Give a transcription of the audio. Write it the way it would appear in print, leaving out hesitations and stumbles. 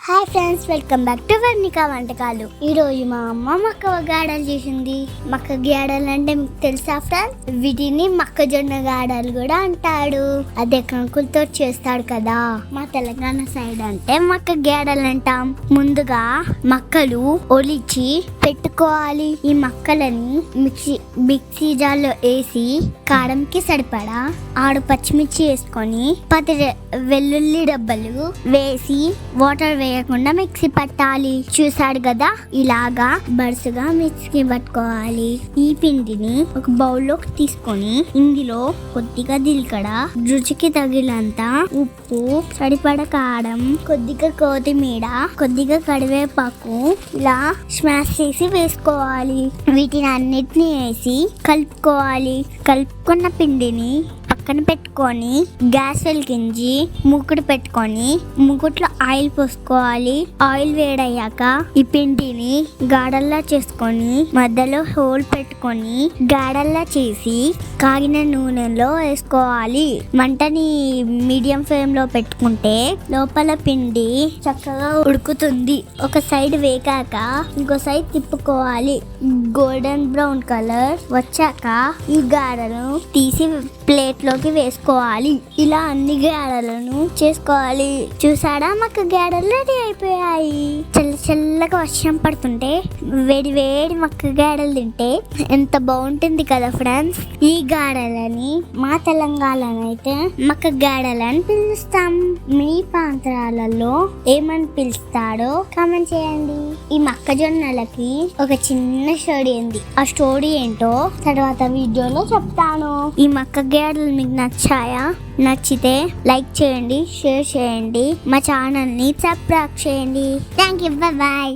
Hi friends, welcome back to Varnika వంటకాలు. ఈరోజు మా అమ్మ మక్క గాడలు చేసింది. మక్క గాడలు అంటే మీకు తెలుసా ఫ్రెండ్స్? వీటిని మొక్కజొన్న గాడలు కూడా అంటాడు. అదే కంకులతో చేస్తాడు కదా. మా తెలంగాణ సైడ్ అంటే మక్క గాడలు అంటాం. ముందుగా మక్కలు ఒలిచి పెట్టుకోవాలి. ఈ మక్కలని మిక్సీ జార్లో వేసి కారంకి సరిపడా 6 పచ్చిమిర్చి వేసుకొని 10 వెల్లుల్లి డబ్బలు వేసి వాటర్ వేయకుండా మిక్సీ పట్టాలి. చూసాడు కదా, ఇలాగా బరుసుగా మిక్సీ పట్టుకోవాలి. ఈ పిండిని ఒక బౌల్లోకి తీసుకొని ఇందులో కొద్దిగా జీలకర్ర, రుచికి తగినంత ఉప్పు, సరిపడ కారం, కొద్దిగా కొత్తిమీర, కొద్దిగా కరివేపాకు ఇలా స్మాష్ చేసి వేసుకోవాలి. వీటిని అన్నిటిని వేసి కలుపుకోవాలి. కలుపుకున్న పిండిని పక్కన పెట్టుకొని గ్యాస్ వెలిగించి మూకుడు పెట్టుకొని మూకుట్లో ఆయిల్ పోసుకోవాలి. ఆయిల్ వేడయ్యాక ఈ పిండిని గాడల్లా చేసుకొని మధ్యలో హోల్ పెట్టుకొని గాడల్లా చేసి కాగిన నూనెలో వేసుకోవాలి. మంటని మీడియం ఫ్లేమ్ లో పెట్టుకుంటే లోపల పిండి చక్కగా ఉడుకుతుంది. ఒక సైడ్ వేగాక ఇంకో సైడ్ తిప్పుకోవాలి. గోల్డెన్ బ్రౌన్ కలర్ వచ్చాక ఈ గాడలను తీసి ప్లేట్ లోకి వేసుకోవాలి. ఇలా అన్ని గాడలను చేసుకోవాలి. చూసాడా, మక్క గాడలు రెడీ అయిపోయాయి. చల్లగా వర్షం పడుతుంటే వేడి వేడి మక్క గాడలు తింటే ఎంత బాగుంటుంది కదా ఫ్రెండ్స్. ఈ గాడలని మా తెలంగాణలో అయితే మక్క గాడలని పిలుస్తాం. మీ ప్రాంతాలలో ఏమని పిలుస్తాడో కామెంట్ చేయండి. ఈ మొక్కజొన్నలకి ఒక చిన్న స్టోరీ ఉంది. ఆ స్టోరీ ఏంటో తర్వాత వీడియోలో చెప్తాను. ఈ మక్క గాడలు మీకు నచ్చాయా? నచ్చితే లైక్ చేయండి, షేర్ చేయండి, మా ఛానల్ని సబ్స్క్రైబ్ చేయండి. Thank you, bye.